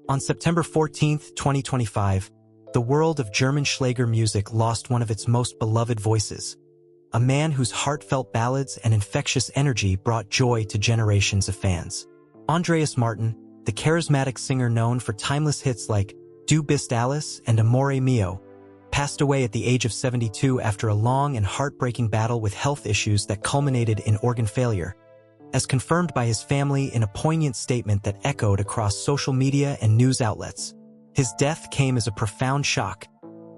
On September 14, 2025, the world of German Schlager music lost one of its most beloved voices, a man whose heartfelt ballads and infectious energy brought joy to generations of fans. Andreas Martin, the charismatic singer known for timeless hits like Du Bist Alles and Amore Mio, passed away at the age of 72 after a long and heartbreaking battle with health issues that culminated in organ failure, as confirmed by his family in a poignant statement that echoed across social media and news outlets. His death came as a profound shock,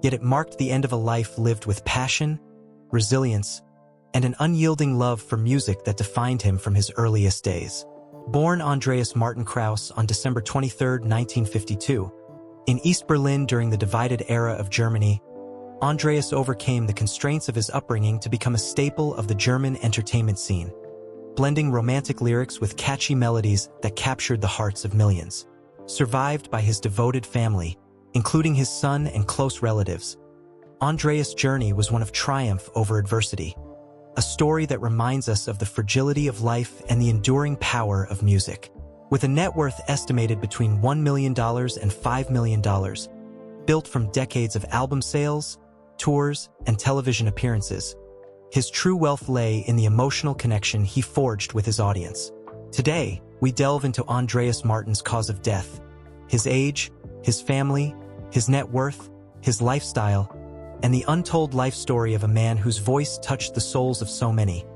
yet it marked the end of a life lived with passion, resilience, and an unyielding love for music that defined him from his earliest days. Born Andreas Martin Krauss on December 23, 1952, in East Berlin during the divided era of Germany, Andreas overcame the constraints of his upbringing to become a staple of the German entertainment scene, blending romantic lyrics with catchy melodies that captured the hearts of millions. Survived by his devoted family, including his son and close relatives, Andreas' journey was one of triumph over adversity, a story that reminds us of the fragility of life and the enduring power of music. With a net worth estimated between $1 million and $5 million, built from decades of album sales, tours, and television appearances, his true wealth lay in the emotional connection he forged with his audience. Today, we delve into Andreas Martin's cause of death, his age, his family, his net worth, his lifestyle, and the untold life story of a man whose voice touched the souls of so many,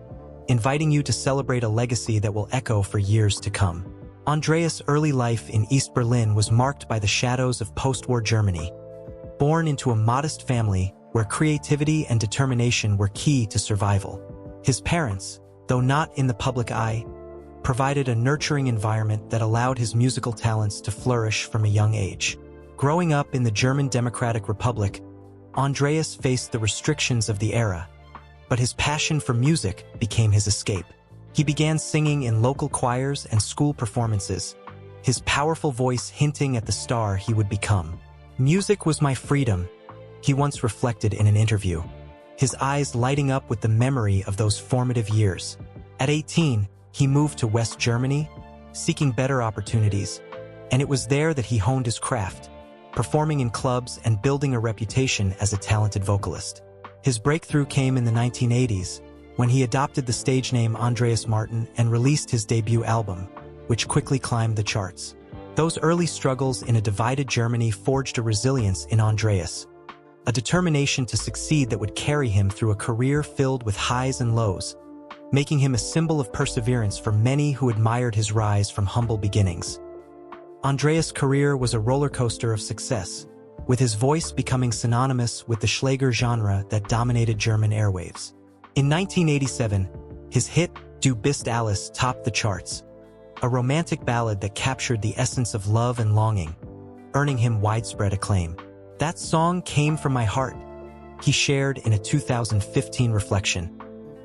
inviting you to celebrate a legacy that will echo for years to come. Andreas' early life in East Berlin was marked by the shadows of post-war Germany. Born into a modest family where creativity and determination were key to survival, his parents, though not in the public eye, provided a nurturing environment that allowed his musical talents to flourish from a young age. Growing up in the German Democratic Republic, Andreas faced the restrictions of the era, but his passion for music became his escape. He began singing in local choirs and school performances, his powerful voice hinting at the star he would become. "Music was my freedom," he once reflected in an interview, his eyes lighting up with the memory of those formative years. At 18, he moved to West Germany, seeking better opportunities, and it was there that he honed his craft, performing in clubs and building a reputation as a talented vocalist. His breakthrough came in the 1980s, when he adopted the stage name Andreas Martin and released his debut album, which quickly climbed the charts. Those early struggles in a divided Germany forged a resilience in Andreas, a determination to succeed that would carry him through a career filled with highs and lows, making him a symbol of perseverance for many who admired his rise from humble beginnings. Andreas' career was a roller coaster of success, with his voice becoming synonymous with the Schlager genre that dominated German airwaves. In 1987, his hit Du Bist Alles topped the charts, a romantic ballad that captured the essence of love and longing, earning him widespread acclaim. "That song came from my heart," he shared in a 2015 reflection,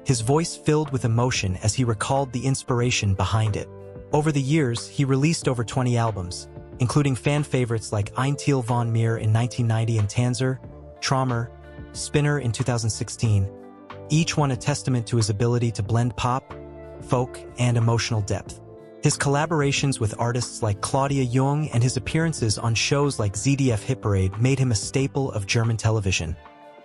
his voice filled with emotion as he recalled the inspiration behind it. Over the years, he released over 20 albums, including fan favorites like Ein Teil von mir in 1990 and Tanzer, Traumer, Spinner in 2016, each one a testament to his ability to blend pop, folk, and emotional depth. His collaborations with artists like Claudia Jung and his appearances on shows like ZDF Hitparade made him a staple of German television,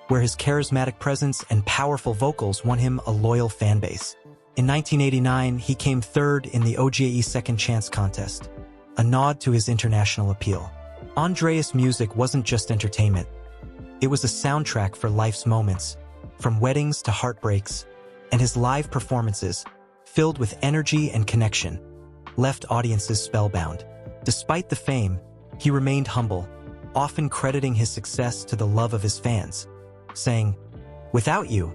where his charismatic presence and powerful vocals won him a loyal fanbase. In 1989, he came third in the OGAE Second Chance contest, a nod to his international appeal. Andreas' music wasn't just entertainment. It was a soundtrack for life's moments, from weddings to heartbreaks, and his live performances, filled with energy and connection, left audiences spellbound. Despite the fame, he remained humble, often crediting his success to the love of his fans, saying, "Without you,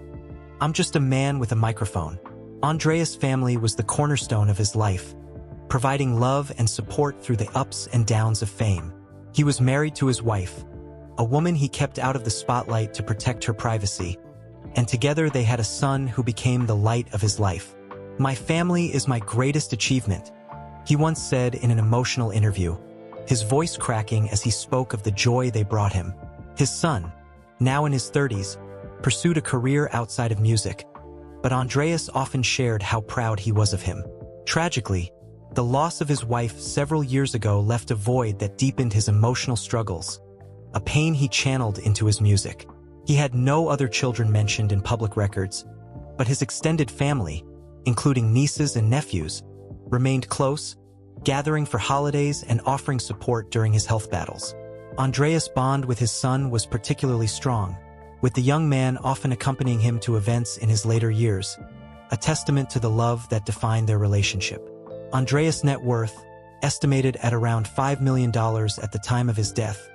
I'm just a man with a microphone." Andreas' family was the cornerstone of his life, providing love and support through the ups and downs of fame. He was married to his wife, a woman he kept out of the spotlight to protect her privacy, and together they had a son who became the light of his life. "My family is my greatest achievement," he once said in an emotional interview, his voice cracking as he spoke of the joy they brought him. His son, now in his 30s, pursued a career outside of music, but Andreas often shared how proud he was of him. Tragically, The loss of his wife several years ago left a void that deepened his emotional struggles, a pain he channeled into his music. He had no other children mentioned in public records, but his extended family, including nieces and nephews, remained close, gathering for holidays and offering support during his health battles. Andreas' bond with his son was particularly strong, with the young man often accompanying him to events in his later years, a testament to the love that defined their relationship. Andreas' net worth, estimated at around $5 million at the time of his death,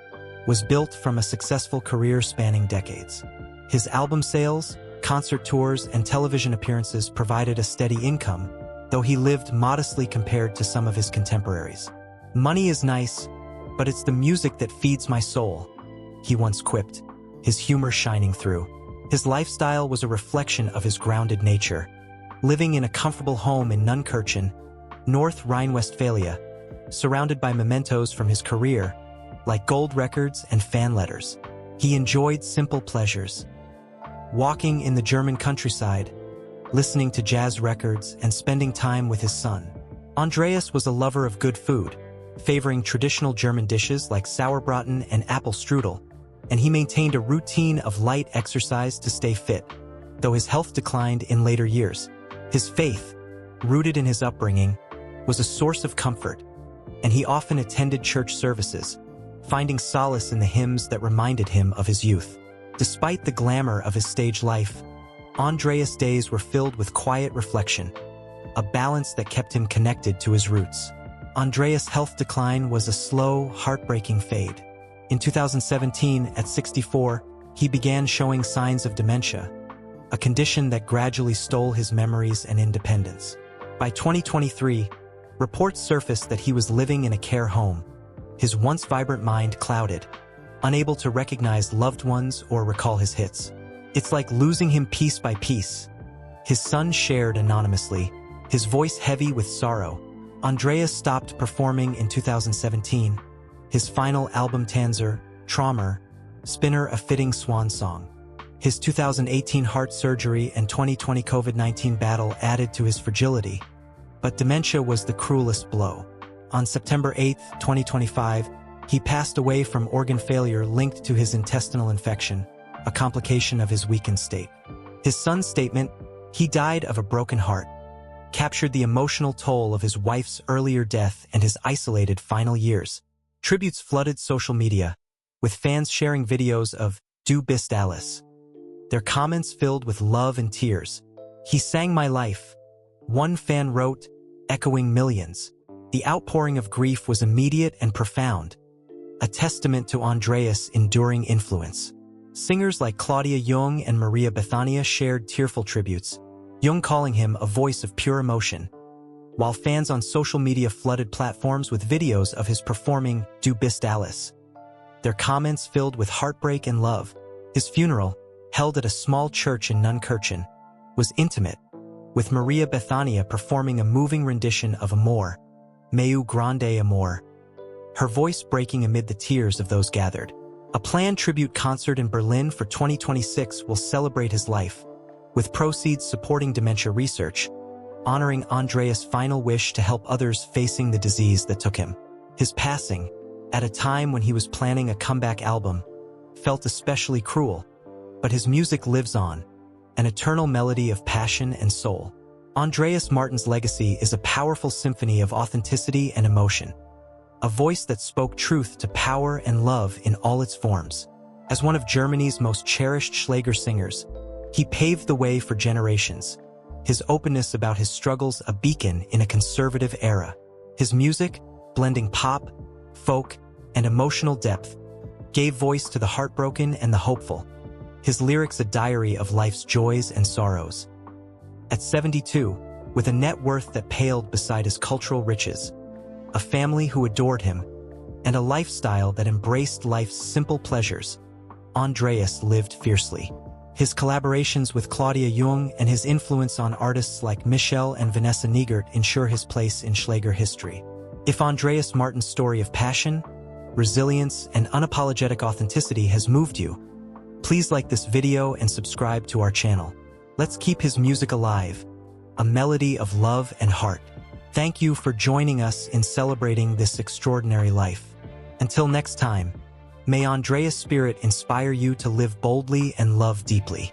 was built from a successful career spanning decades. His album sales, concert tours, and television appearances provided a steady income, though he lived modestly compared to some of his contemporaries. "Money is nice, but it's the music that feeds my soul," he once quipped, his humor shining through. His lifestyle was a reflection of his grounded nature, living in a comfortable home in Nunkirchen, North Rhine-Westphalia, surrounded by mementos from his career, like gold records and fan letters. He enjoyed simple pleasures, walking in the German countryside, listening to jazz records, and spending time with his son. Andreas was a lover of good food, favoring traditional German dishes like sauerbraten and apple strudel, and he maintained a routine of light exercise to stay fit, though his health declined in later years. His faith, rooted in his upbringing, was a source of comfort, and he often attended church services, finding solace in the hymns that reminded him of his youth. Despite the glamour of his stage life, Andreas' days were filled with quiet reflection, a balance that kept him connected to his roots. Andreas' health decline was a slow, heartbreaking fade. In 2017, at 64, he began showing signs of dementia, a condition that gradually stole his memories and independence. By 2023, reports surfaced that he was living in a care home, his once vibrant mind clouded, unable to recognize loved ones or recall his hits. "It's like losing him piece by piece," his son shared anonymously, his voice heavy with sorrow. Andreas stopped performing in 2017, his final album Tanzer, Traumer, Spinner a fitting swan song. His 2018 heart surgery and 2020 COVID-19 battle added to his fragility, but dementia was the cruelest blow. On September 8, 2025, he passed away from organ failure linked to his intestinal infection, a complication of his weakened state. His son's statement, "He died of a broken heart," captured the emotional toll of his wife's earlier death and his isolated final years. Tributes flooded social media, with fans sharing videos of "Du Bist alles," their comments filled with love and tears. "He sang my life," one fan wrote, echoing millions. The outpouring of grief was immediate and profound, a testament to Andreas' enduring influence. Singers like Claudia Jung and Maria Bethania shared tearful tributes, Jung calling him a voice of pure emotion, while fans on social media flooded platforms with videos of his performing Du Bist alles, their comments filled with heartbreak and love. His funeral, held at a small church in Nunkirchen, was intimate, with Maria Bethania performing a moving rendition of Amore Mio grande amor, her voice breaking amid the tears of those gathered. A planned tribute concert in Berlin for 2026 will celebrate his life, with proceeds supporting dementia research, honoring Andreas' final wish to help others facing the disease that took him. His passing, at a time when he was planning a comeback album, felt especially cruel, but his music lives on, an eternal melody of passion and soul. Andreas Martin's legacy is a powerful symphony of authenticity and emotion, a voice that spoke truth to power and love in all its forms. As one of Germany's most cherished Schlager singers, he paved the way for generations, his openness about his struggles a beacon in a conservative era. His music, blending pop, folk, and emotional depth, gave voice to the heartbroken and the hopeful, his lyrics a diary of life's joys and sorrows. At 72, with a net worth that paled beside his cultural riches, a family who adored him, and a lifestyle that embraced life's simple pleasures, Andreas lived fiercely. His collaborations with Claudia Jung and his influence on artists like Michel and Vanessa Niegert ensure his place in Schlager history. If Andreas Martin's story of passion, resilience, and unapologetic authenticity has moved you, please like this video and subscribe to our channel. Let's keep his music alive, a melody of love and heart. Thank you for joining us in celebrating this extraordinary life. Until next time, may Andreas' spirit inspire you to live boldly and love deeply.